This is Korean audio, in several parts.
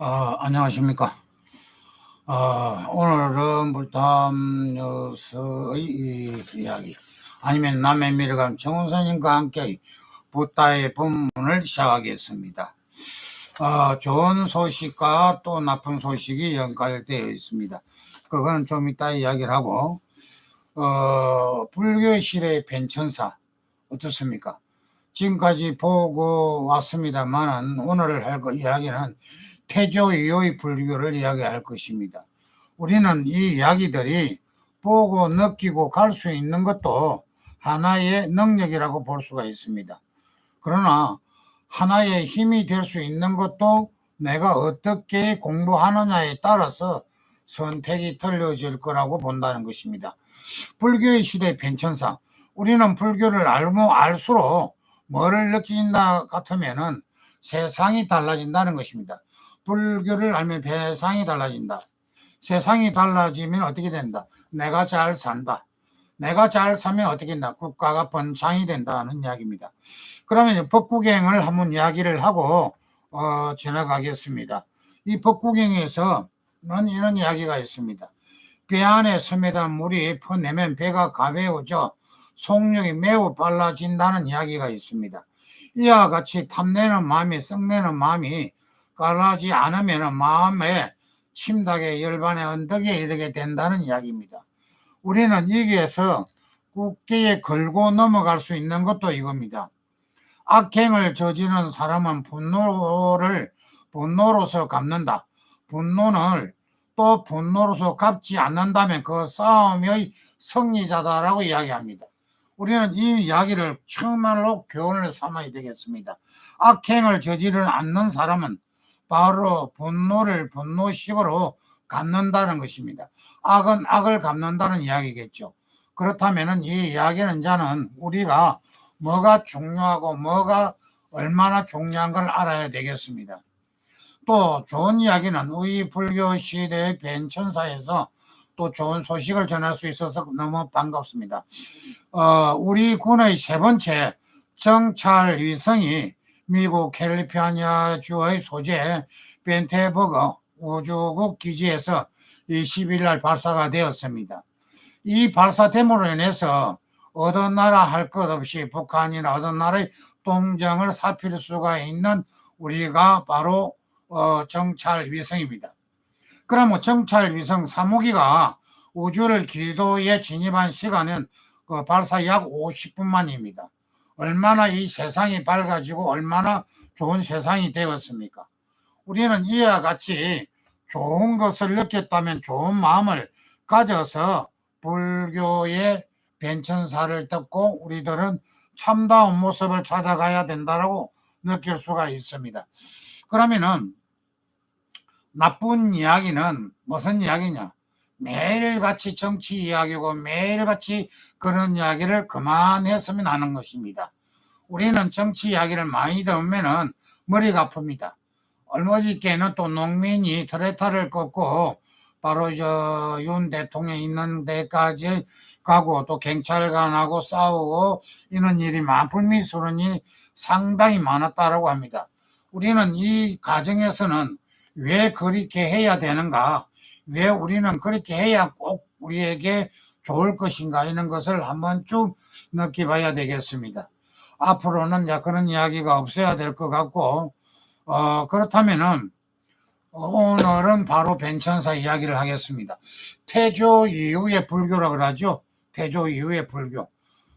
안녕하십니까. 오늘은 불탐녀서의 이야기, 아니면 남의 미래감 정훈선님과 함께 붓다의 본문을 시작하겠습니다. 좋은 소식과 또 나쁜 소식이 연결되어 있습니다. 그거는 좀 이따 이야기를 하고, 불교 시대의 변천사, 어떻습니까? 지금까지 보고 왔습니다만, 오늘 할 이야기는 태조 이후의 불교를 이야기할 것입니다. 우리는 이 이야기들이 보고 느끼고 갈 수 있는 것도 하나의 능력이라고 볼 수가 있습니다. 그러나 하나의 힘이 될 수 있는 것도 내가 어떻게 공부하느냐에 따라서 선택이 틀려질 거라고 본다는 것입니다. 불교의 시대 변천사, 우리는 불교를 알수록 뭐를 느낀다 같으면은 세상이 달라진다는 것입니다. 불교를 알면 세상이 달라진다. 세상이 달라지면 어떻게 된다? 내가 잘 산다. 내가 잘 사면 어떻게 된다? 국가가 번창이 된다는 이야기입니다. 그러면 법구경을 한번 이야기를 하고 지나가겠습니다. 이 법구경에서는 이런 이야기가 있습니다. 배 안에 스며든 물이 퍼내면 배가 가벼워져 속력이 매우 빨라진다는 이야기가 있습니다. 이와 같이 탐내는 마음이 썩내는 마음이 가라지 않으면 마음에 침닥에 열반의 언덕에 이르게 된다는 이야기입니다. 우리는 여기에서 굳게 걸고 넘어갈 수 있는 것도 이겁니다. 악행을 저지른 사람은 분노로서 갚는다. 분노를 또 분노로서 갚지 않는다면 그 싸움의 승리자다라고 이야기합니다. 우리는 이 이야기를 정말로 교훈을 삼아야 되겠습니다. 악행을 저지르지 않는 사람은 바로 분노를 분노식으로 갚는다는 것입니다. 악은 악을 갚는다는 이야기겠죠. 그렇다면 이 이야기는 자는 우리가 뭐가 중요하고 뭐가 얼마나 중요한 걸 알아야 되겠습니다. 또 좋은 이야기는 우리 불교 시대의 변천사에서 또 좋은 소식을 전할 수 있어서 너무 반갑습니다. 우리 군의 세 번째 정찰 위성이 미국 캘리포니아주의 소재 벤테버그 우주국 기지에서 20일 날 발사가 되었습니다. 이 발사됨으로 인해서 어떤 나라 할 것 없이 북한이나 어떤 나라의 동정을 살필 수가 있는 우리가 바로 정찰 위성입니다. 그러면 정찰 위성 3호기가 우주를 기도에 진입한 시간은 그 발사 약 50분 만입니다. 얼마나 이 세상이 밝아지고 얼마나 좋은 세상이 되었습니까? 우리는 이와 같이 좋은 것을 느꼈다면 좋은 마음을 가져서 불교의 변천사를 듣고 우리들은 참다운 모습을 찾아가야 된다고 느낄 수가 있습니다. 그러면은 나쁜 이야기는 무슨 이야기냐? 매일같이 정치 이야기고 매일같이 그런 이야기를 그만했으면 하는 것입니다. 우리는 정치 이야기를 많이 들으면은 머리가 아픕니다. 얼마지께는 또 농민이 트랙터를 꺾고 바로 윤 대통령 있는 데까지 가고 또 경찰관하고 싸우고 이런 일이 불미스러운 일이 상당히 많았다라고 합니다. 우리는 이 과정에서는 왜 그렇게 해야 되는가? 왜 우리는 그렇게 해야 꼭 우리에게 좋을 것인가? 이런 것을 한번 쭉 느껴봐야 되겠습니다. 앞으로는 그런 이야기가 없어야 될 것 같고, 그렇다면은, 오늘은 바로 변천사 이야기를 하겠습니다. 태조 이후의 불교라고 그러죠. 태조 이후의 불교.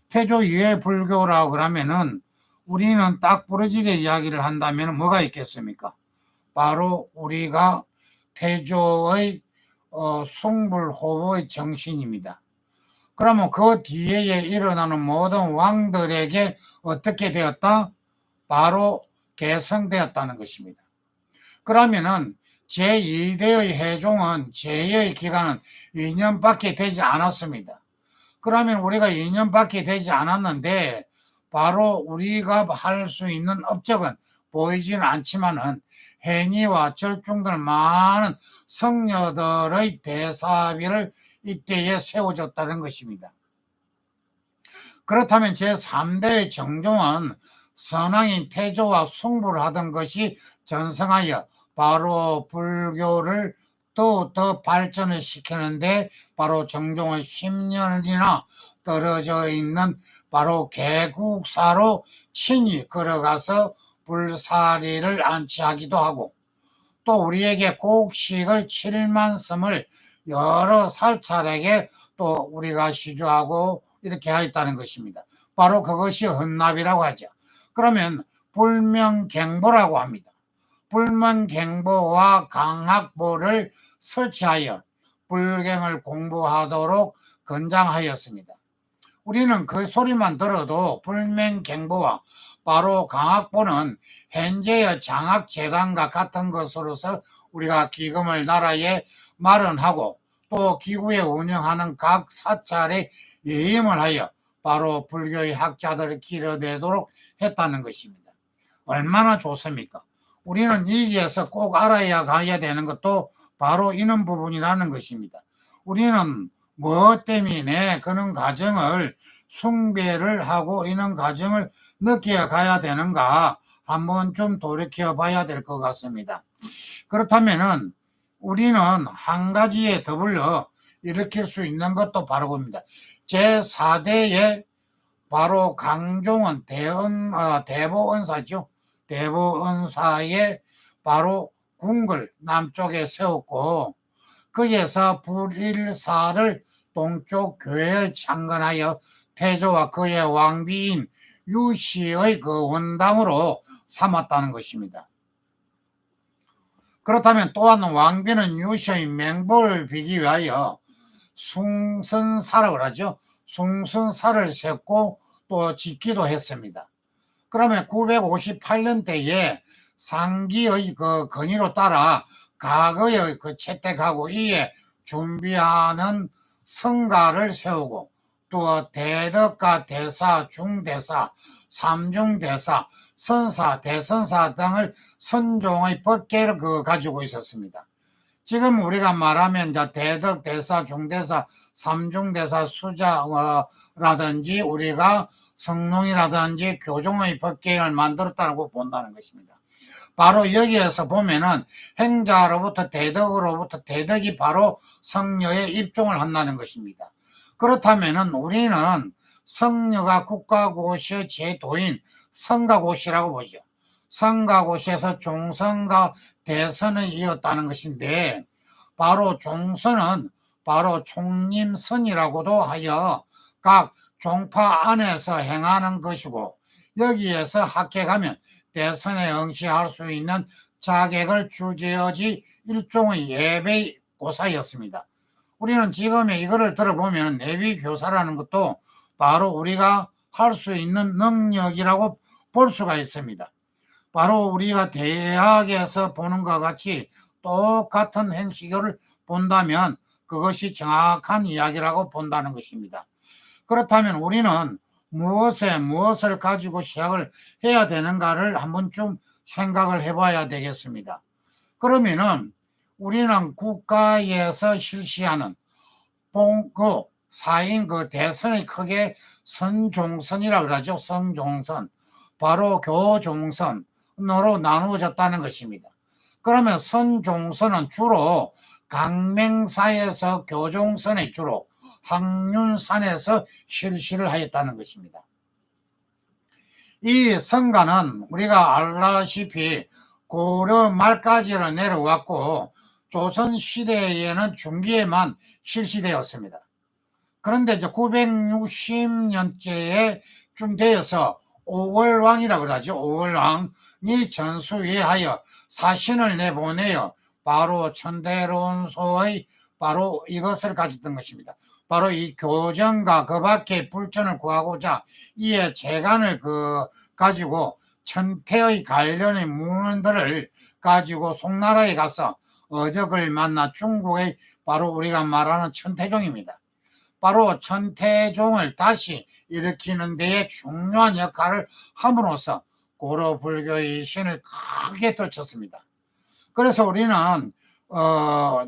태조 이후의 불교라고 그러면은, 우리는 딱 부러지게 이야기를 한다면 뭐가 있겠습니까? 바로 우리가 태조의 숭불호의 정신입니다. 그러면 그 뒤에 일어나는 모든 왕들에게 어떻게 되었다? 바로 계승되었다는 것입니다. 그러면은 제2대의 해종은 제2의 기간은 2년밖에 되지 않았습니다. 그러면 우리가 2년밖에 되지 않았는데 바로 우리가 할 수 있는 업적은 보이지는 않지만은 해니와 절중들 많은 성녀들의 대사비를 이때에 세워졌다는 것입니다. 그렇다면 제3대의 정종은 선왕인 태조와 승부를 하던 것이 전성하여 바로 불교를 더 발전을 시키는데 바로 정종은 10년이나 떨어져 있는 바로 개국사로 친히 걸어가서 불사리를 안치하기도 하고, 또 우리에게 곡식을 7만 섬을 여러 살차례게 또 우리가 시주하고 이렇게 하였다는 것입니다. 바로 그것이 헌납이라고 하죠. 그러면 불명갱보라고 합니다. 불명갱보와 강학보를 설치하여 불경을 공부하도록 권장하였습니다. 우리는 그 소리만 들어도 불명갱보와 바로 강학보는 현재의 장학재단과 같은 것으로서 우리가 기금을 나라에 마련하고 또 기구에 운영하는 각 사찰에 예임을 하여 바로 불교의 학자들을 길러내도록 했다는 것입니다. 얼마나 좋습니까? 우리는 여기에서 꼭 알아야 가야 되는 것도 바로 이런 부분이라는 것입니다. 우리는 무엇 때문에 그런 과정을 숭배를 하고 이런 과정을 느껴 가야 되는가 한번 좀 돌이켜 봐야 될 것 같습니다. 그렇다면은 우리는 한 가지에 더불어 일으킬 수 있는 것도 바로 그겁니다. 제4대의 바로 강종원 대보은사죠. 대보은사의 바로 궁궐 남쪽에 세웠고, 거기에서 불일사를 동쪽 교회에 창건하여 태조와 그의 왕비인 유씨의 그 원당으로 삼았다는 것입니다. 그렇다면 또한 왕비는 유씨의 맹보를 비기 위하여 숭선사라고 하죠. 숭선사를 세웠고 또 짓기도 했습니다. 그러면 958년대에 상기의 그 건의로 따라 과거의 그 채택하고 이에 준비하는 성가를 세우고 또 대덕과 대사, 중대사, 삼중대사, 선사, 대선사 등을 선종의 법계를 가지고 있었습니다. 지금 우리가 말하면 대덕, 대사, 중대사, 삼중대사, 수자라든지 우리가 성농이라든지 교종의 법계를 만들었다고 본다는 것입니다. 바로 여기에서 보면은 행자로부터 대덕으로부터 대덕이 바로 성녀에 입종을 한다는 것입니다. 그렇다면은 우리는 성녀가 국가고시의 제도인 성가고시라고 보죠. 성가고시에서 종선과 대선을 이었다는 것인데, 바로 종선은 바로 총림선이라고도 하여 각 종파 안에서 행하는 것이고, 여기에서 합격하면 대선에 응시할 수 있는 자격을 주지어지 일종의 예배 고사였습니다. 우리는 지금의 이거를 들어보면 예비 교사라는 것도 바로 우리가 할 수 있는 능력이라고 볼 수가 있습니다. 바로 우리가 대학에서 보는 것과 같이 똑같은 행시교를 본다면 그것이 정확한 이야기라고 본다는 것입니다. 그렇다면 우리는 무엇을 가지고 시작을 해야 되는가를 한번 좀 생각을 해봐야 되겠습니다. 그러면은 우리는 국가에서 실시하는 그 사인 그 대선이 크게 선종선이라고 그러죠. 성종선, 바로 교종선으로 나누어졌다는 것입니다. 그러면 선종선은 주로 강맹사에서, 교종선이 주로 항륜산에서 실시를 하였다는 것입니다. 이 성가는 우리가 알다시피 고려 말까지로 내려왔고 조선시대에는 중기에만 실시되었습니다. 그런데 이제 960년째에 좀 되어서 오월왕이라고 그러죠. 오월왕이 전수위하여 사신을 내보내어 바로 천대론소의 바로 이것을 가졌던 것입니다. 바로 이 교정과 그 밖에 불전을 구하고자 이에 재간을 가지고 천태의 관련의 문헌들을 가지고 송나라에 가서 어적을 만나 중국의 바로 우리가 말하는 천태종입니다. 바로 천태종을 다시 일으키는 데에 중요한 역할을 함으로써 고려 불교의 신을 크게 떨쳤습니다. 그래서 우리는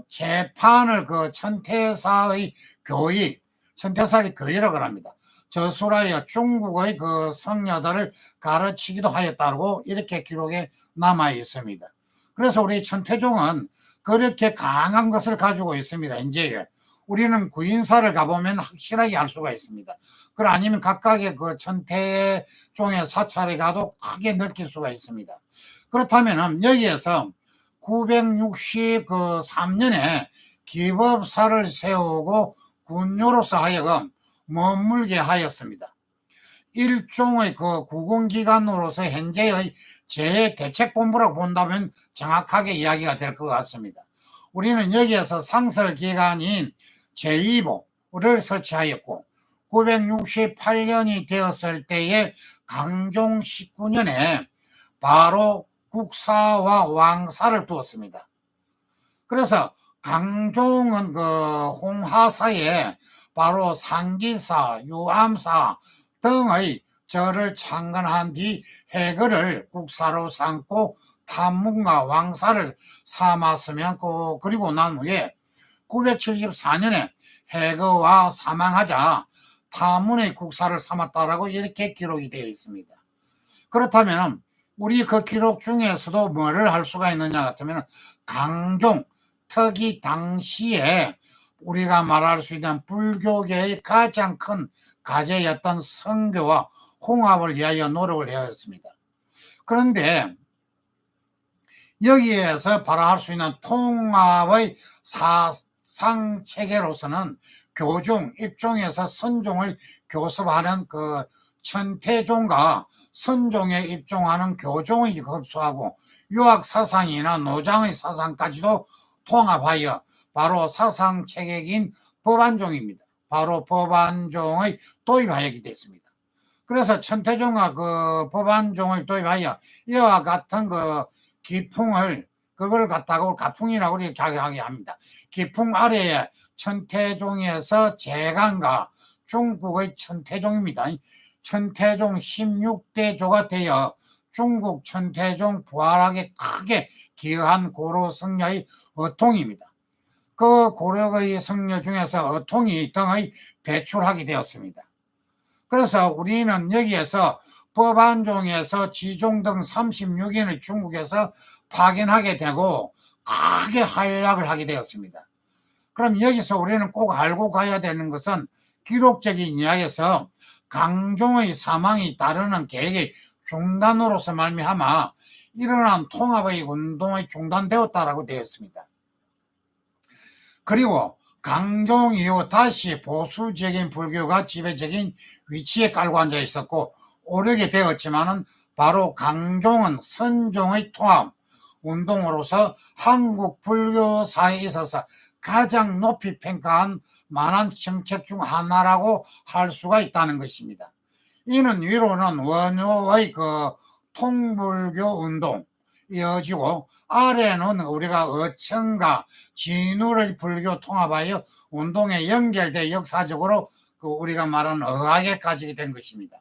재판을 천태사의 교의, 천태사의 교의라고 합니다. 저술하여 중국의 성녀들을 가르치기도 하였다고 이렇게 기록에 남아 있습니다. 그래서 우리 천태종은 그렇게 강한 것을 가지고 있습니다. 이제 우리는 구인사를 가보면 확실하게 알 수가 있습니다. 그럼 아니면 각각의 그 천태종의 사찰에 가도 크게 느낄 수가 있습니다. 그렇다면 여기에서 963년에 기법사를 세우고 군요로서 하여금 머물게 하였습니다. 일종의 그 구공기관으로서 현재의 제대책본부라고 본다면 정확하게 이야기가 될 것 같습니다. 우리는 여기에서 상설기관인 제2보를 설치하였고 968년이 되었을 때에 강종 19년에 바로 국사와 왕사를 두었습니다. 그래서 강종은 그 홍하사에 바로 상기사, 유암사 등의 절을 창건한 뒤 해거를 국사로 삼고 탐문과 왕사를 삼았으면 그리고 난 후에 974년에 해거와 사망하자 탐문의 국사를 삼았다라고 이렇게 기록이 되어 있습니다. 그렇다면 우리 그 기록 중에서도 뭐를 할 수가 있느냐 같으면 강종 특히 당시에 우리가 말할 수 있는 불교계의 가장 큰 과제였던 선교와 홍합을 위하여 노력을 해왔습니다. 그런데 여기에서 바라할 수 있는 통합의 사상체계로서는 교종, 입종에서 선종을 교습하는 그 천태종과 선종에 입종하는 교종의 급수하고 유학사상이나 노장의 사상까지도 통합하여 바로 사상체계인 법안종입니다. 바로 법안종의 도입하였게 됐습니다. 그래서 천태종과 그 법안종을 도입하여 이와 같은 그 기풍을 그걸 갖다가 가풍이라고 이렇게 하게 합니다. 기풍 아래에 천태종에서 재간과 중국의 천태종입니다. 천태종 16대조가 되어 중국 천태종 부활하게 크게 기여한 고려 성녀의 어통입니다. 그 고려의 성녀 중에서 어통이 등의 배출하게 되었습니다. 그래서 우리는 여기에서 법안종에서 지종 등 36인을 중국에서 파견하게 되고 크게 활약을 하게 되었습니다. 그럼 여기서 우리는 꼭 알고 가야 되는 것은 기록적인 이야기에서 강종의 사망이 따르는 계획의 중단으로서 말미암아 일어난 통합의 운동이 중단되었다라고 되었습니다. 그리고 강종 이후 다시 보수적인 불교가 지배적인 위치에 깔고 앉아 있었고 오르게 되었지만은 바로 강종은 선종의 통합 운동으로서 한국 불교사에 있어서 가장 높이 평가한 만한 정책 중 하나라고 할 수가 있다는 것입니다. 이는 위로는 원효의 그 통불교 운동 이어지고 아래는 우리가 어청과 진우를 불교 통합하여 운동에 연결돼 역사적으로 그 우리가 말하는 의학에까지 된 것입니다.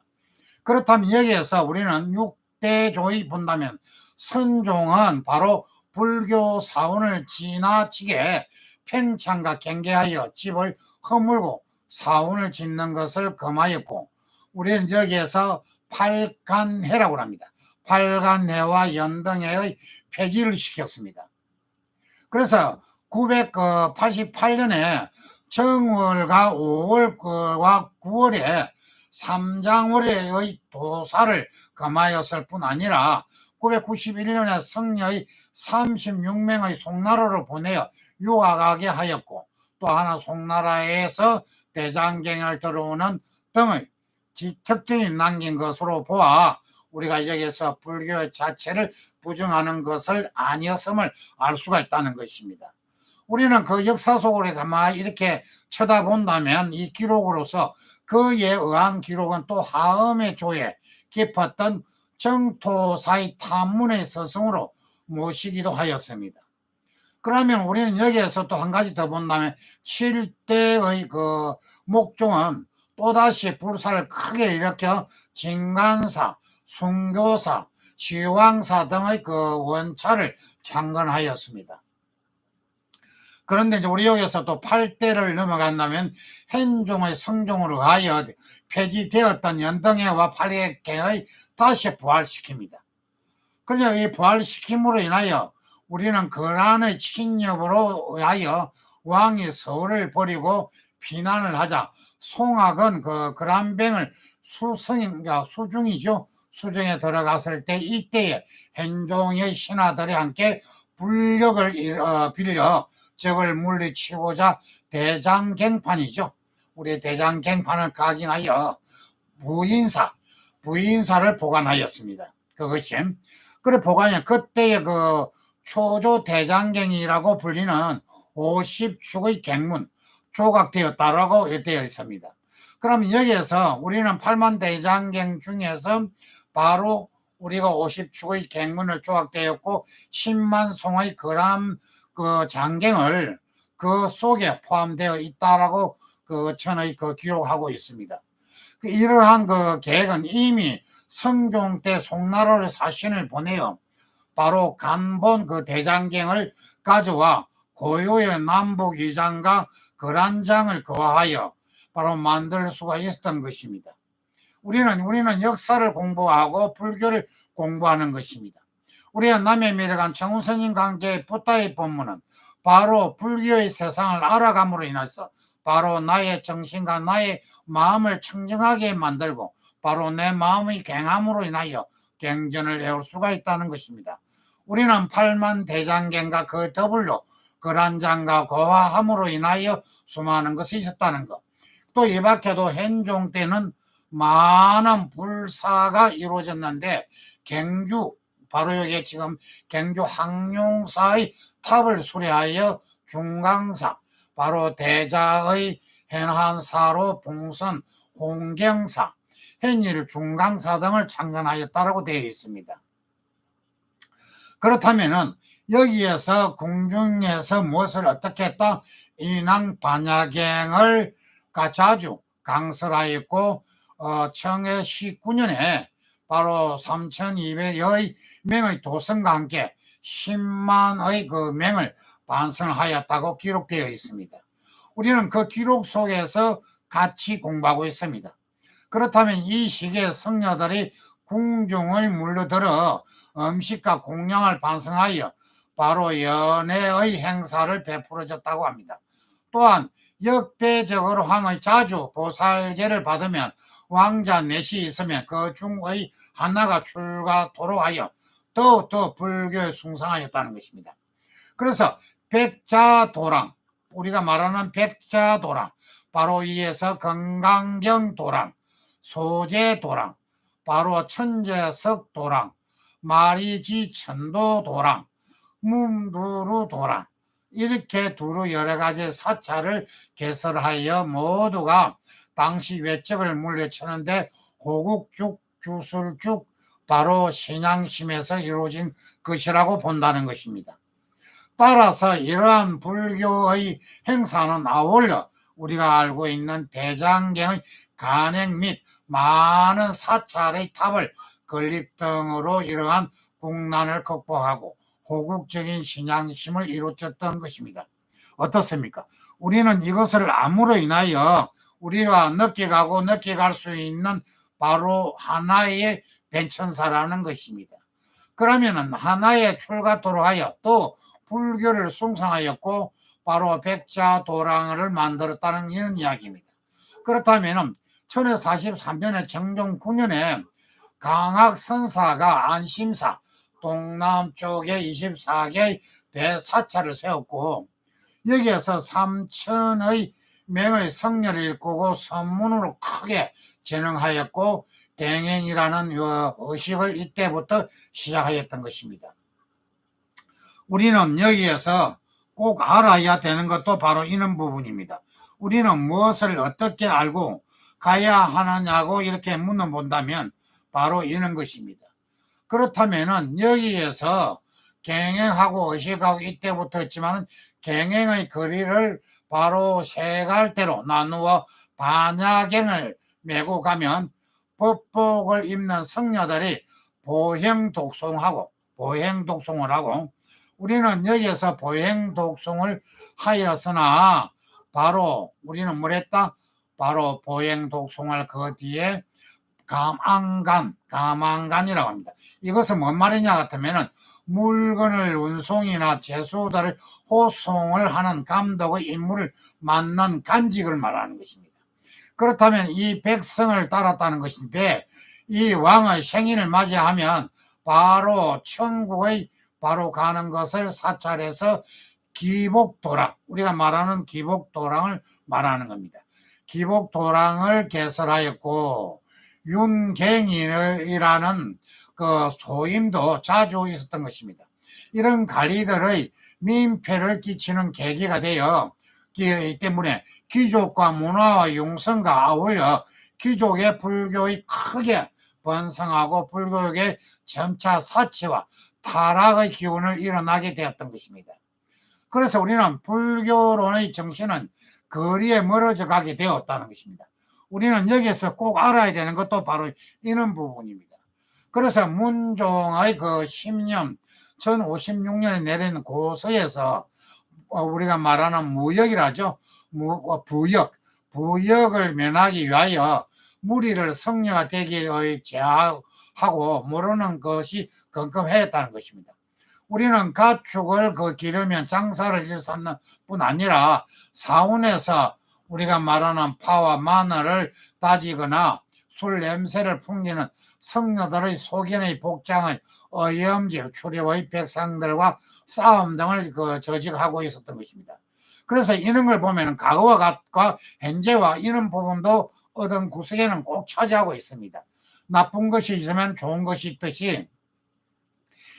그렇다면 여기에서 우리는 6대조의 본다면 선종은 바로 불교 사원을 지나치게 편찬과 경계하여 집을 허물고 사원을 짓는 것을 금하였고 우리는 여기에서 팔간해라고 합니다. 팔간해와 연등해의 폐지를 시켰습니다. 그래서 988년에 정월과 5월과 9월에 삼장월의 도사를 금하였을 뿐 아니라 991년에 성녀의 36명의 송나라를 보내어 유학하게 하였고 또 하나 송나라에서 대장경을 들어오는 등의 특징이 남긴 것으로 보아 우리가 여기서 불교 자체를 부정하는 것을 아니었음을 알 수가 있다는 것입니다. 우리는 그 역사 속으로 가만히 이렇게 쳐다본다면 이 기록으로서 그에 의한 기록은 또 하음의 조에 깊었던 정토사의 탐문의 서성으로 모시기도 하였습니다. 그러면 우리는 여기에서 또 한 가지 더 본다면 7대의 그 목종은 또다시 불사를 크게 일으켜 진간사, 순교사, 시왕사 등의 그 원차를 창건하였습니다. 그런데 이제 우리 여기서 또 8대를 넘어간다면 현종의 성종으로 하여 폐지되었던 연등해와 팔계의 다시 부활시킵니다. 그러니 이 부활시킴으로 인하여 우리는 거란의 침략으로 하여 왕이 서울을 버리고 피난을 하자 송악은 그 거란병을 수중이죠. 수중에 들어갔을 때 이때에 현종의 신하들이 함께 불력을 빌려 적을 물리치고자 대장갱판이죠. 우리 대장갱판을 각인하여 부인사를 보관하였습니다. 그것이 그래 보관해 그때의 그 초조 대장갱이라고 불리는 50축의 갱문 조각되었다라고 되어 있습니다. 그럼 여기에서 우리는 8만 대장갱 중에서 바로 우리가 50축의 갱문을 조각되었고 10만 송의 거란 그 장갱을 그 속에 포함되어 있다라고 그 천의 그 기록하고 있습니다. 이러한 그 계획은 이미 성종 때 송나라로 사신을 보내어 바로 간본 그 대장경을 가져와 고유의 남북 이장과 거란장을 거하여 바로 만들 수가 있었던 것입니다. 우리는 역사를 공부하고 불교를 공부하는 것입니다. 우리가 남의 미래관 정우선인 관계의 부타의 본문은 바로 불교의 세상을 알아감으로 인해서 바로 나의 정신과 나의 마음을 청정하게 만들고 바로 내 마음의 갱함으로 인하여 갱전을 해올 수가 있다는 것입니다. 우리는 8만 대장경과 그 더불어 거란장과 고화함으로 인하여 수많은 것이 있었다는 것. 또 이 밖에도 현종 때는 많은 불사가 이루어졌는데 경주 바로 여기 지금 경주 항룡사의 탑을 수리하여 중강사 바로 대자의 현한사로 봉선 홍경사 현일 중강사 등을 창건하였다고 되어 있습니다. 그렇다면은 여기에서 궁중에서 무엇을 어떻게 했다? 인왕 반야경을 자주 강설하였고 청해 19년에 바로 3,200여 명의 도성과 함께 10만의 그 명을 반성하였다고 기록되어 있습니다. 우리는 그 기록 속에서 같이 공부하고 있습니다. 그렇다면 이 시기에 성녀들이 궁중을 물러들어 음식과 공양을 반성하여 바로 연애의 행사를 베풀어줬다고 합니다. 또한 역대적으로 황의 자주 보살계를 받으면 왕자 넷이 있으면 그 중의 하나가 출가토록 하여 더욱더 불교에 숭상하였다는 것입니다. 그래서 백자도랑 우리가 말하는 백자도랑 바로 이에서 건강경도랑 소재도랑 바로 천재석도랑 마리지천도도랑 문두루도랑 이렇게 두루 여러 가지 사찰을 개설하여 모두가 당시 외적을 물리치는데 호국죽, 주술죽 바로 신앙심에서 이루어진 것이라고 본다는 것입니다. 따라서 이러한 불교의 행사는 아울러 우리가 알고 있는 대장경의 간행 및 많은 사찰의 탑을 건립 등으로 이러한 국난을 극복하고 호국적인 신앙심을 이루었던 것입니다. 어떻습니까? 우리는 이것을 암으로 인하여 우리가 느껴가고 느껴갈 수 있는 바로 하나의 변천사라는 것입니다. 그러면은 하나의 출가토로 하여 또 불교를 숭상하였고 바로 백자도랑을 만들었다는 이런 이야기입니다. 그렇다면 1043년에 정종 9년에 강학선사가 안심사 동남쪽에 24개의 대사찰을 세웠고 여기에서 3천의 명의 성녀를 일구고 선문으로 크게 진행하였고 갱행이라는 의식을 이때부터 시작하였던 것입니다. 우리는 여기에서 꼭 알아야 되는 것도 바로 이런 부분입니다. 우리는 무엇을 어떻게 알고 가야 하느냐고 이렇게 물어본다면 바로 이런 것입니다. 그렇다면은 여기에서 갱행하고 의식하고 이때부터 했지만 갱행의 거리를 바로 세 갈대로 나누어 반야경을 메고 가면 법복을 입는 성녀들이 보행독송을 하고 우리는 여기에서 보행독송을 하였으나 바로 우리는 뭘 했다? 바로 보행독송을 그 뒤에 감안간이라고 합니다. 이것은 뭔 말이냐 같으면은 물건을 운송이나 제수들을 호송을 하는 감독의 임무를 맡는 간직을 말하는 것입니다. 그렇다면 이 백성을 따랐다는 것인데 이 왕의 생일을 맞이하면 바로 천국의 바로 가는 것을 사찰해서 기복도랑, 우리가 말하는 기복도랑을 말하는 겁니다. 기복도랑을 개설하였고 윤갱이라는 그 소임도 자주 있었던 것입니다. 이런 관리들의 민폐를 끼치는 계기가 되어 기 때문에 귀족과 문화와 융성과 아울러 귀족의 불교의 크게 번성하고 불교의 점차 사치와 타락의 기운을 일어나게 되었던 것입니다. 그래서 우리는 불교론의 정신은 거리에 멀어져 가게 되었다는 것입니다. 우리는 여기에서 꼭 알아야 되는 것도 바로 이런 부분입니다. 그래서 문종의 그 10년 1056년에 내린 고서에서 우리가 말하는 무역이라죠. 부역을 면하기 위하여 무리를 성녀가 되기의 제하고 모르는 것이 금금했다는 것입니다. 우리는 가축을 기르면 장사를 일삼는 뿐 아니라 사원에서 우리가 말하는 파와 마늘을 다지거나 술 냄새를 풍기는 성녀들의 소견의 복장의 어염질 출입의 백성들과 싸움 등을 저직하고 있었던 것입니다. 그래서 이런 걸 보면 과거와 현재와 이런 부분도 어떤 구석에는 꼭 차지하고 있습니다. 나쁜 것이 있으면 좋은 것이 있듯이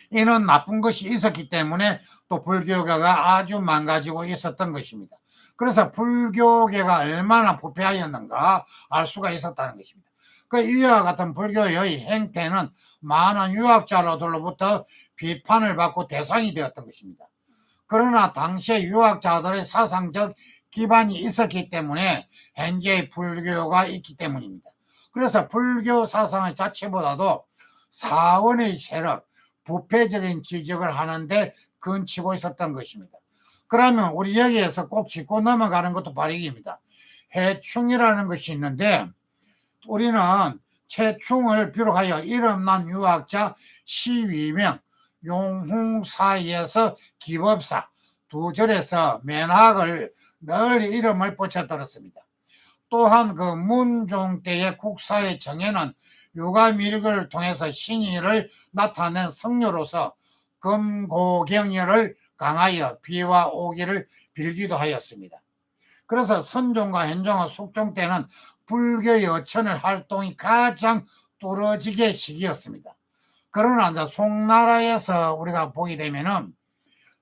이런 나쁜 것이 있었기 때문에 또 불교계가 아주 망가지고 있었던 것입니다. 그래서 불교계가 얼마나 부패하였는가 알 수가 있었다는 것입니다. 이와 같은 불교의 행태는 많은 유학자로부터 비판을 받고 대상이 되었던 것입니다. 그러나 당시의 유학자들의 사상적 기반이 있었기 때문에 현재의 불교가 있기 때문입니다. 그래서 불교 사상의 자체보다도 사원의 세력, 부패적인 지적을 하는데 근치고 있었던 것입니다. 그러면 우리 여기에서 꼭 짚고 넘어가는 것도 바로 이겁니다. 해충이라는 것이 있는데 우리는 채충을 비롯하여 이름난 유학자 12명 용흥사에서 기법사 두 절에서 맨학을 늘 이름을 붙여들었습니다. 또한 그 문종 때의 국사의 정에는 유가밀교를 통해서 신의를 나타낸 성녀로서 금고경혈을 강하여 비와 오기를 빌기도 하였습니다. 그래서 선종과 현종과 숙종 때는 불교의 어천의 활동이 가장 뚫어지게 시기였습니다. 그러나 이제 송나라에서 우리가 보게 되면은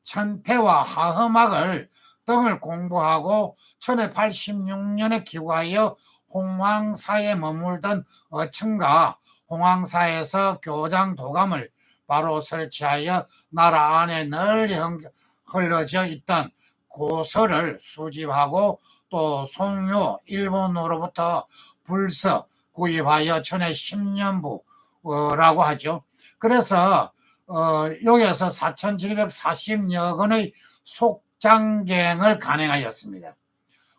천태와 하험학을 등을 공부하고 1086년에 귀국하여 홍왕사에 머물던 어천가 홍왕사에서 교장 도감을 바로 설치하여 나라 안에 널리 흘러져 있던 고서를 수집하고 또 송요 일본으로부터 불서 구입하여 1010년부라고 하죠. 그래서 여기에서 4740여 건의 속장갱을 간행하였습니다.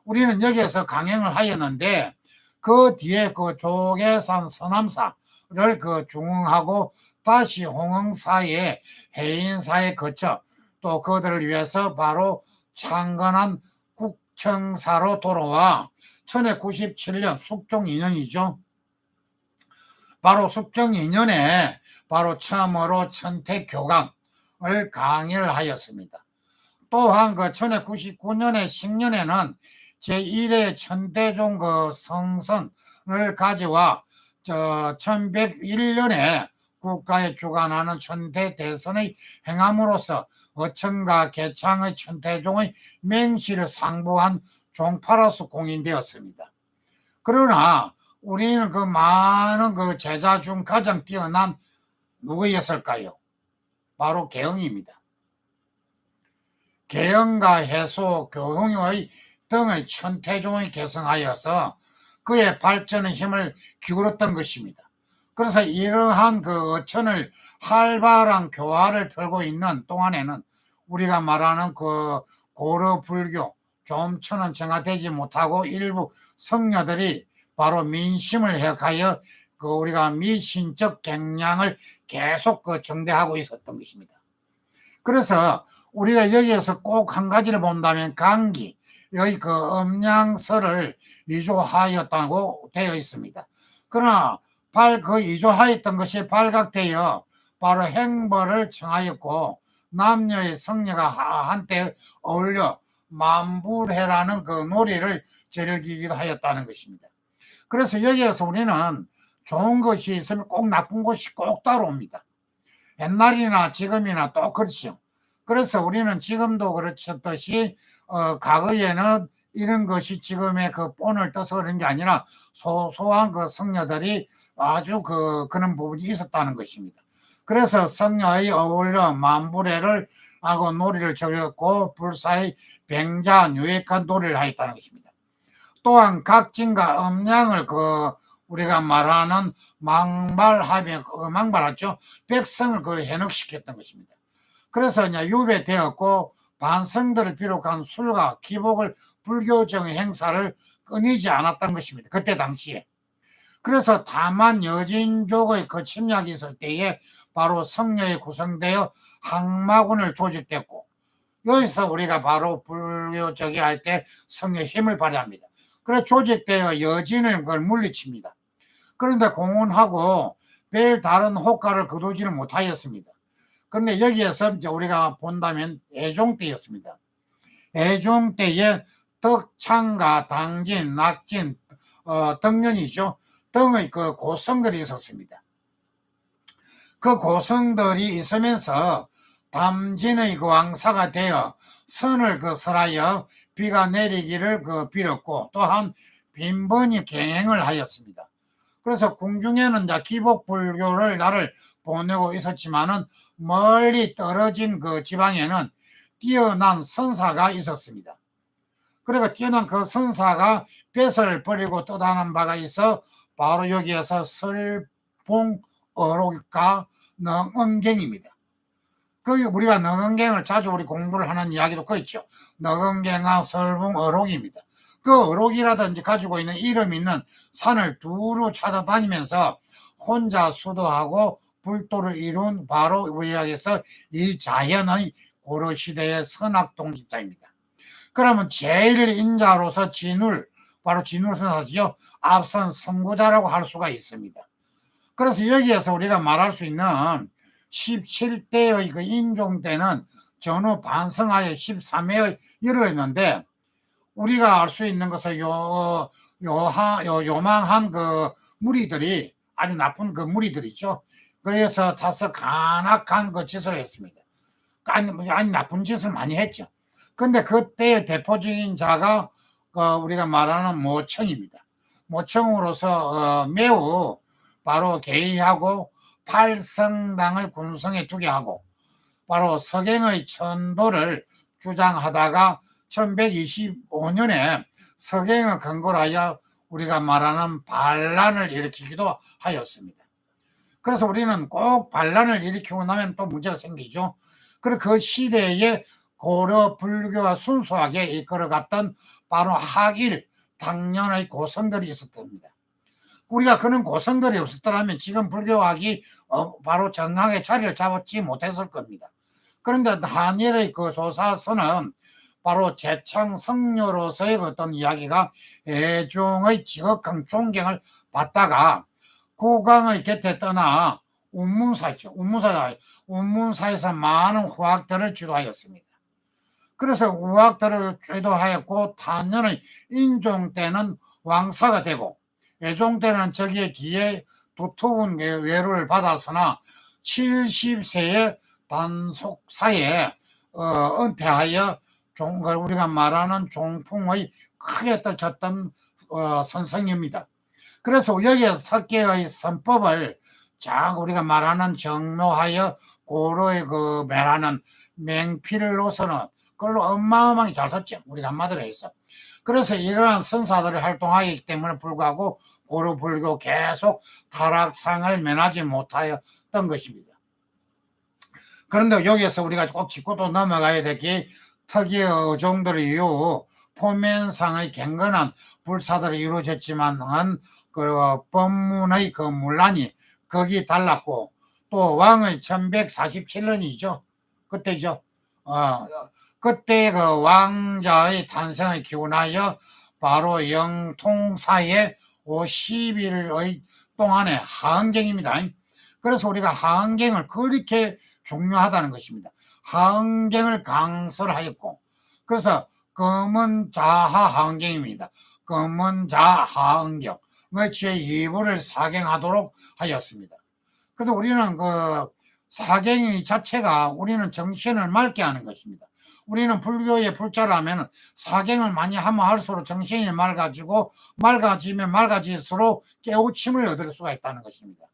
우리는 여기에서 강행을 하였는데 그 뒤에 그 조계산 서남사를 중흥하고 다시 홍흥사에 해인사에 거쳐 또 그들을 위해서 바로 창건한 국청사로 돌아와 1097년 숙종 2년이죠. 바로 숙종 2년에 바로 처음으로 천태교강을 강의를 하였습니다. 또한 그 1099년에 식년에는 제1회 천대종 그 성선을 가져와 1101년에 국가에 주관하는 천대대선의 행함으로써 어천과 개창의 천대종의 맹시를 상부한 종파로서 공인되었습니다. 그러나 우리는 그 많은 그 제자 중 가장 뛰어난 누구였을까요? 바로 계영입니다. 계영과 해소, 교흥의 등의 천태종이 계승하여서 그의 발전의 힘을 기울였던 것입니다. 그래서 이러한 그 어천을 활발한 교화를 펼고 있는 동안에는 우리가 말하는 그 고려 불교 좀처는 정화되지 못하고 일부 성녀들이 바로 민심을 해악하여 그 우리가 미신적 갱량을 계속 그 정대하고 있었던 것입니다. 그래서 우리가 여기에서 꼭 한 가지를 본다면 강기, 여기 그 음양설을 위조하였다고 되어 있습니다. 그러나 그 위조하였던 것이 발각되어 바로 행벌을 청하였고 남녀의 성녀가 한때 어울려 만불해라는 그 놀이를 즐기기도 하였다는 것입니다. 그래서 여기에서 우리는 좋은 것이 있으면 꼭 나쁜 것이 꼭 따라옵니다. 옛날이나 지금이나 또 그렇죠. 그래서 우리는 지금도 그렇듯이 과거에는 이런 것이 지금의 그 본을 떠서 그런 게 아니라 소소한 그 성녀들이 아주 그런 부분이 있었다는 것입니다. 그래서 성녀의 어울려 만불회를 하고 놀이를 즐겼고 불사의 병자 유익한 놀이를 하였다는 것입니다. 또한 각진과 음양을 우리가 말하는 망발하며 망발하죠. 백성을 해넉시켰던 것입니다. 그래서 이제 유배되었고 반성들을 비롯한 술과 기복을 불교적인 행사를 끊이지 않았던 것입니다. 그때 당시에. 그래서 다만 여진족의 그 침략이 있을 때에 바로 성녀에 구성되어 항마군을 조직됐고 여기서 우리가 바로 불교적이 할 때 성녀의 힘을 발휘합니다. 그래서 조직되어 여진을 그걸 물리칩니다. 그런데 공훈하고 별 다른 효과를 거두지는 못하였습니다. 그런데 여기에서 이제 우리가 본다면 애종 때였습니다. 애종 때에 덕창과 당진, 낙진, 덕년이죠. 등의 그 고성들이 있었습니다. 그 고성들이 있으면서 담진의 그 왕사가 되어 선을 설하여 비가 내리기를 빌었고 또한 빈번히 경행을 하였습니다. 그래서 궁중에는 이제 기복불교를 나를 보내고 있었지만은 멀리 떨어진 그 지방에는 뛰어난 선사가 있었습니다. 그러니까 뛰어난 그 선사가 뱃을 버리고 떠나는 바가 있어 바로 여기에서 설봉어록과 능은경입니다. 우리가 능은경을 자주 우리 공부를 하는 이야기도 있죠. 능은경과 설봉어록입니다. 그 어록이라든지 가지고 있는 이름 있는 산을 두루 찾아다니면서 혼자 수도하고 불도를 이룬 바로 우리에게서 이 자연의 고려시대의 선학동집자입니다. 그러면 제일 인자로서 바로 진울선사지요. 앞선 선구자라고 할 수가 있습니다. 그래서 여기에서 우리가 말할 수 있는 17대의 그 인종 때는 전후 반성하여 13회의 일을 했는데 우리가 알 수 있는 것은 요망한 그 무리들이 아주 나쁜 그 무리들이죠. 그래서 다소 간악한 그 짓을 했습니다. 아니 나쁜 짓을 많이 했죠. 근데 그때의 대표적인 자가 우리가 말하는 모청입니다. 모청으로서 매우 바로 개의하고 팔성당을 군성에 두게 하고 바로 석행의 천도를 주장하다가 1125년에 석행을 근거로 하여 우리가 말하는 반란을 일으키기도 하였습니다. 그래서 우리는 꼭 반란을 일으키고 나면 또 문제가 생기죠. 그리고 그 시대에 고려 불교가 순수하게 이끌어갔던 바로 학일 당년의 고성들이 있었답니다. 우리가 그런 고성들이 없었더라면 지금 불교학이 바로 정강에 자리를 잡지 못했을 겁니다. 그런데 한일의 그 조사서는 바로 제창 성녀로서의 어떤 이야기가 애종의 지극한 존경을 받다가 고강의 곁에 떠나 운문사죠. 운문사에서 많은 후학들을 주도하였습니다. 그래서 우학들을 주도하였고 탄년의 인종 때는 왕사가 되고 애종 때는 저기에 뒤에 두터운 외로를 받았으나 70세의 단속사에 은퇴하여 우리가 말하는 종풍의 크게 떨쳤던 선생입니다. 그래서 여기에서 탁계의 선법을 우리가 말하는 정묘하여 고로의 매라는 맹필로서는 그걸로 어마어마하게 잘 썼죠. 우리가 한마디로 해서. 그래서 이러한 선사들이 활동하기 때문에 불구하고 고려 불교 계속 타락상을 면하지 못하였던 것입니다. 그런데 여기에서 우리가 꼭 짚고 또 넘어가야 될 게 특이의 어종들 이후 포면상의 경건한 불사들이 이루어졌지만 그 법문의 그 문란이 거기 달랐고, 또 왕의 1147년이죠. 그때죠. 그때 그 왕자의 탄생을 기원하여 바로 영통사의 50일의 동안의 하은경입니다. 그래서 우리가 하은경을 그렇게 중요하다는 것입니다. 하은경을 강설하였고, 그래서 검은자하 하은경입니다. 검은자하은경 제2부를 사경하도록 하였습니다. 그런데 우리는 그 사경이 자체가 우리는 정신을 맑게 하는 것입니다. 우리는 불교의 불자라면 사경을 많이 하면 할수록 정신이 맑아지면 맑아질수록 깨우침을 얻을 수가 있다는 것입니다.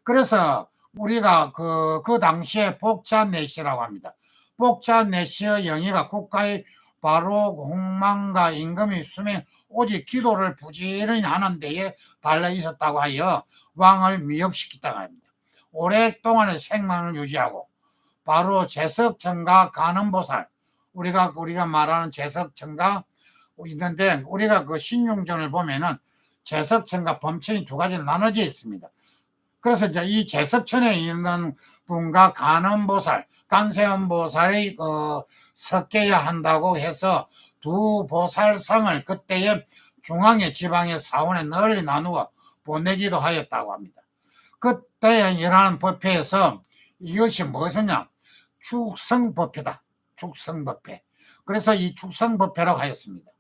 그래서 우리가 그 당시에 복자내시라고 합니다. 복자내시의 영의가 국가의 바로 공망과 임금의 수명 오직 기도를 부지런히 하는 데에 달려 있었다고 하여 왕을 미역시켰다고 합니다. 오랫동안의 생명을 유지하고 바로 제석천가 간음보살, 우리가 말하는 제석천가 있는데, 우리가 그 신용전을 보면은 제석천과 범천이 두 가지로 나눠져 있습니다. 그래서 이제 이 제석천에 있는 분과 간음보살, 간세음보살이 섞여야 한다고 해서 두 보살성을 그때의 중앙의 지방의 사원에 널리 나누어 보내기도 하였다고 합니다. 그때 일어난 법회에서 이것이 무엇이냐? 축성법회다. 축성법회. 그래서 이 축성법회라고 하였습니다.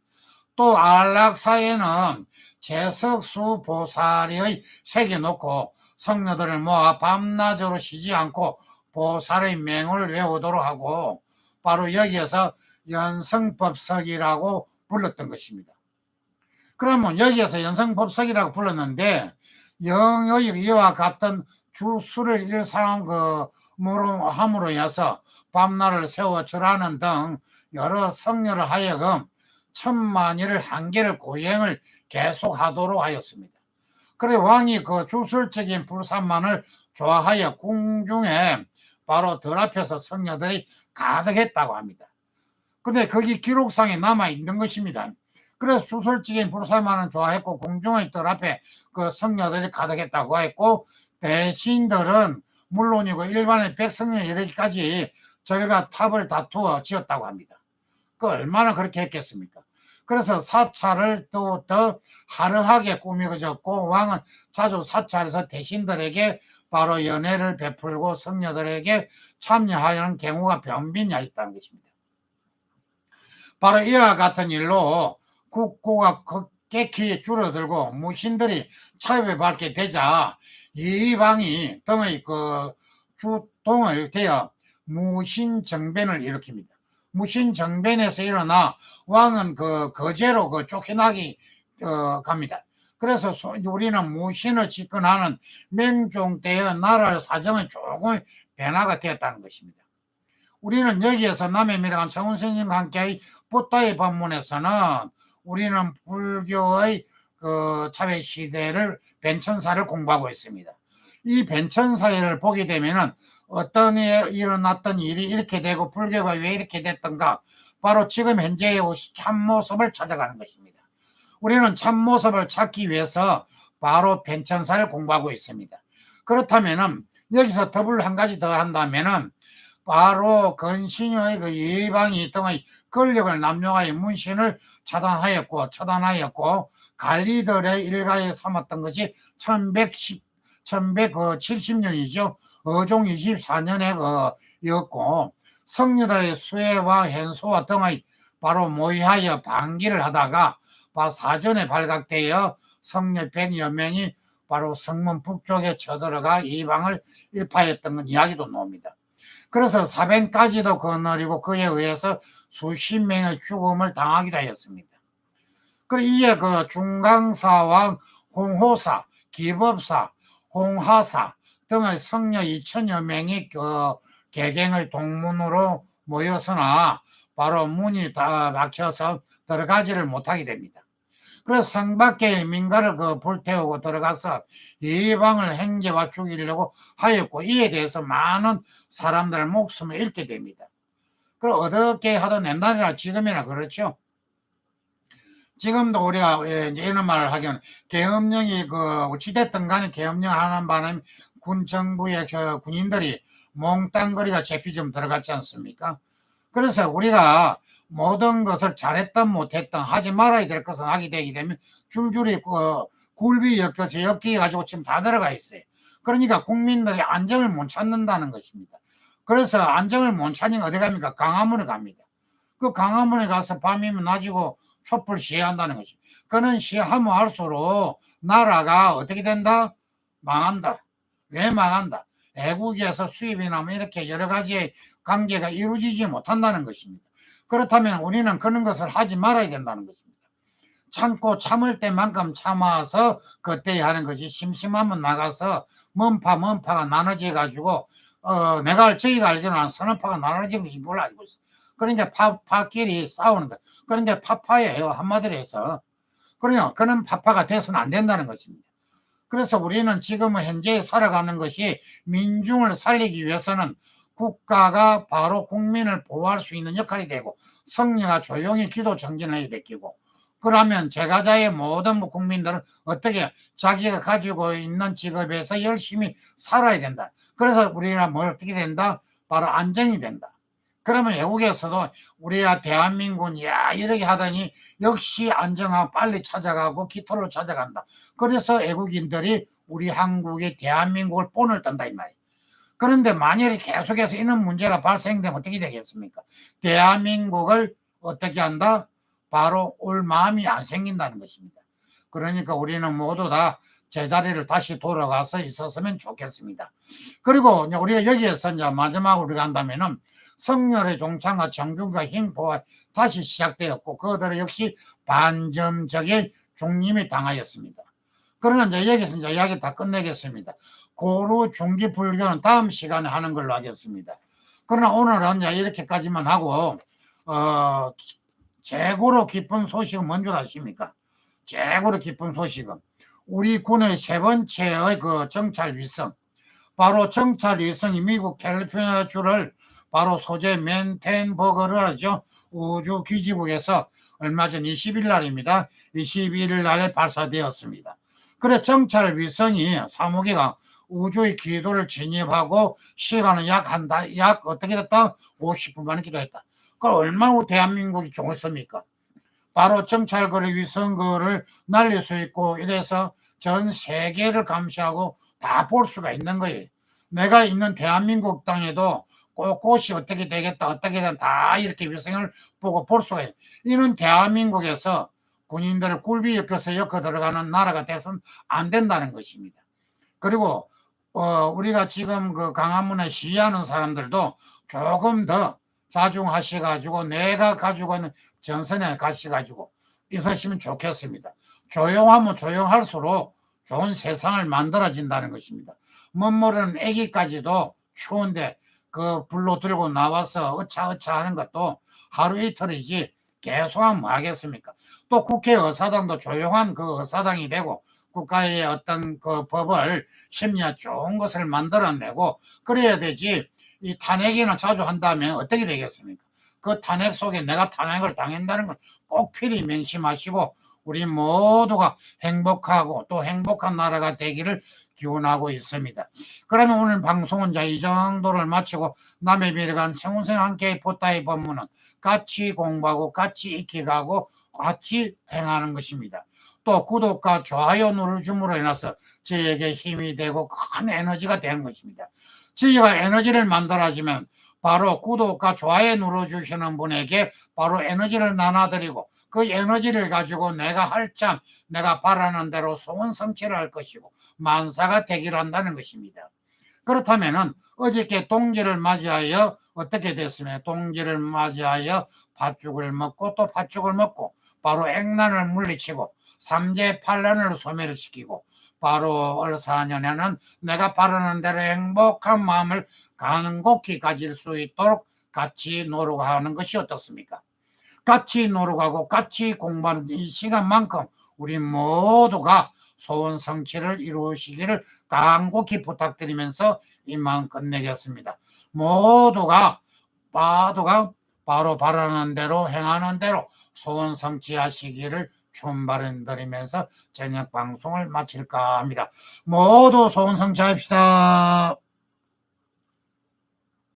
또 안락사에는 제석수 보살의 색이 놓고 성녀들을 모아 밤낮으로 쉬지 않고 보살의 맹을 외우도록 하고, 바로 여기에서 연성법석이라고 불렀던 것입니다. 그러면 여기에서 연성법석이라고 불렀는데, 이와 같은 주수를 일상으로 함으로 인해서 밤낮을 세워 절하는 등 여러 성녀를 하여금 천만일을 한계를 고행을 계속하도록 하였습니다. 그래 왕이 그 주술적인 불산만을 좋아하여 궁중에 바로 들 앞에서 성녀들이 가득했다고 합니다. 근데 거기 기록상에 남아 있는 것입니다. 그래서 주술적인 불산만을 좋아했고 궁중의 들 앞에 그 성녀들이 가득했다고 했고, 대신들은 물론이고 일반의 백성에 이르기까지 절과 탑을 다투어 지었다고 합니다. 그 얼마나 그렇게 했겠습니까? 그래서 사찰을 또 더 화려하게 꾸미졌고, 왕은 자주 사찰에서 대신들에게 바로 연회를 베풀고 성녀들에게 참여하는 경우가 변빈이 있다는 것입니다. 바로 이와 같은 일로 국고가 급격히 줄어들고 무신들이 차협에 받게 되자 이방이 등의 그 주동을 되어 무신정변을 일으킵니다. 무신정변에서 일어나 왕은 그 거제로 그 쫓겨나기 갑니다. 그래서 우리는 무신을 집권하는 맹종 때의 나라 사정은 조금 변화가 되었다는 것입니다. 우리는 여기에서 남해미랑 정운스님과 함께의 붓다의 법문에서는 우리는 불교의 그 차별 시대를 벤천사를 공부하고 있습니다. 이 벤천사를 보게 되면은 어떤 일어났던 일이 이렇게 되고 불교가 왜 이렇게 됐던가, 바로 지금 현재의 참모습을 찾아가는 것입니다. 우리는 참모습을 찾기 위해서 바로 벤천사를 공부하고 있습니다. 그렇다면은 여기서 더불 한 가지 더 한다면은 바로 근신의 그 이방이 등의 권력을 남용하여 문신을 처단하였고 관리들의 일가에 삼았던 것이 1170년이죠. 어종 24년에 였고, 성녀들의 수혜와 현소와 등의 바로 모의하여 방기를 하다가 사전에 발각되어 성녀 100여 명이 바로 성문 북쪽에 쳐들어가 이방을 일파했던 건 이야기도 나옵니다. 그래서 사변까지도 거느리고 그에 의해서 수십 명의 죽음을 당하기도 하였습니다. 그리고 이에 그 중강사와 홍호사, 기법사, 홍하사 등의 성녀 2000여 명이 그 개경의 동문으로 모였으나 바로 문이 다 막혀서 들어가지를 못하게 됩니다. 그래서 성 밖에 민가를 불태우고 들어가서 이방을 행제와 죽이려고 하였고, 이에 대해서 많은 사람들의 목숨을 잃게 됩니다. 그 어떻게 하든 옛날이나 지금이나 그렇죠. 지금도 우리가 이제 이런 말을 하기는 계엄령이 어찌됐든 간에 계엄령 하는 바람에 군 정부의 군인들이 몽땅거리가 제피 좀 들어갔지 않습니까? 그래서 우리가 모든 것을 잘했든 못했든 하지 말아야 될 것은 하게 되게 되면 줄줄이 굴비 엮여서 엮여 가지고 지금 다 들어가 있어요. 그러니까 국민들이 안정을 못 찾는다는 것입니다. 그래서 안정을 못 찾으면 어디 갑니까? 광화문에 갑니다. 그 광화문에 가서 밤이면 놔지고 촛불 시위한다는 것이. 그는 시위하면 할수록 나라가 어떻게 된다? 망한다. 왜 망한다? 외국에서 수입이 나면 이렇게 여러 가지의 관계가 이루어지지 못한다는 것입니다. 그렇다면 우리는 그런 것을 하지 말아야 된다는 것입니다. 참고 참을 때만큼 참아서 그때 하는 것이, 심심하면 나가서 먼파가 나눠져 가지고 저희가 알기로는 서너 파가 나눠진 거 이걸 알고 있어. 그러니까 파끼리 싸우는 거. 그러니까 파파예요, 한마디로 해서. 그러니까 그런 파파가 돼서는 안 된다는 것입니다. 그래서 우리는 지금은 현재 살아가는 것이 민중을 살리기 위해서는 국가가 바로 국민을 보호할 수 있는 역할이 되고, 성녀가 조용히 기도 정진을 해야 되고, 그러면 제가자의 모든 국민들은 어떻게 자기가 가지고 있는 직업에서 열심히 살아야 된다. 그래서 우리가 뭐 어떻게 된다? 바로 안정이 된다. 그러면 외국에서도 우리가 대한민국은 이렇게 하더니 역시 안정하고 빨리 찾아가고 깃털로 찾아간다. 그래서 외국인들이 우리 한국의 대한민국을 본을 떤다 이 말이에요. 그런데 만약에 계속해서 이런 문제가 발생되면 어떻게 되겠습니까? 대한민국을 어떻게 한다? 바로 올 마음이 안 생긴다는 것입니다. 그러니까 우리는 모두 다 제자리를 다시 돌아가서 있었으면 좋겠습니다. 그리고 우리가 여기에서 이제 마지막으로 우리가 한다면은 성렬의 종창과 정균과 흰포가 다시 시작되었고, 그들은 역시 반점적인 중림이 당하였습니다. 그러나 이제 여기서 이제 이야기 다 끝내겠습니다. 고루 중기 불교는 다음 시간에 하는 걸로 하겠습니다. 그러나 오늘은 이제 이렇게까지만 하고, 최고로 기쁜 소식은 뭔 줄 아십니까? 최고로 기쁜 소식은 우리 군의 세 번째의 정찰 위성, 바로 정찰 위성이 미국 캘리포니아주를 바로 소재 맨텐버그를 하죠. 우주기지국에서 얼마 전 20일 날입니다. 21일 날에 발사되었습니다. 그래, 정찰 위성이 3호기가 우주의 기도를 진입하고 시간은 약 어떻게 됐다? 50분 만에 기도했다. 그럼 얼마나 대한민국이 좋습니까? 바로 정찰거리 위성거를 날릴 수 있고, 이래서 전 세계를 감시하고 다 볼 수가 있는 거예요. 내가 있는 대한민국 땅에도 곳곳이 어떻게 되겠다, 어떻게 되면 다 이렇게 위성을 보고 볼 수가 있어요. 이는 대한민국에서 군인들을 굴비 엮여 들어가는 나라가 돼서는 안 된다는 것입니다. 그리고 우리가 지금 광화문에 시위하는 사람들도 조금 더 자중하셔가지고 내가 가지고 있는 전선에 가셔가지고 있으시면 좋겠습니다. 조용하면 조용할수록 좋은 세상을 만들어진다는 것입니다. 멋모르는 애기까지도 추운데 불로 들고 나와서 어차어차 하는 것도 하루 이틀이지 계속하면 뭐 하겠습니까? 또 국회의사당도 조용한 의사당이 되고, 국가의 어떤 법을 심리가 좋은 것을 만들어내고 그래야 되지, 이 탄핵이나 자주 한다면 어떻게 되겠습니까? 그 탄핵 속에 내가 탄핵을 당한다는 걸 꼭 필히 명심하시고 우리 모두가 행복하고 또 행복한 나라가 되기를 기원하고 있습니다. 그러면 오늘 방송은 이 정도를 마치고, 남의 비례간 청운생 함께 포타의 법문은 같이 공부하고 같이 익혀가고 같이 행하는 것입니다. 또 구독과 좋아요 눌러줌으로 인해서 저에게 힘이 되고 큰 에너지가 되는 것입니다. 저희가 에너지를 만들어주면 바로 구독과 좋아요 눌러주시는 분에게 바로 에너지를 나눠드리고, 그 에너지를 가지고 내가 내가 바라는 대로 소원 성취를 할 것이고 만사가 되기를 한다는 것입니다. 그렇다면은 어저께 동지를 맞이하여 어떻게 됐으며, 동지를 맞이하여 팥죽을 먹고 또 팥죽을 먹고 바로 액난을 물리치고 삼재팔란을 소멸시키고, 바로 올 4년에는 내가 바라는 대로 행복한 마음을 간곡히 가질 수 있도록 같이 노력하는 것이 어떻습니까? 같이 노력하고 같이 공부하는 이 시간만큼 우리 모두가 소원 성취를 이루시기를 간곡히 부탁드리면서 이만 끝내겠습니다. 모두가 바로 바라는 대로 행하는 대로 소원 성취하시기를 춤 발언 드리면서 저녁 방송을 마칠까 합니다. 모두 소원 성취합시다.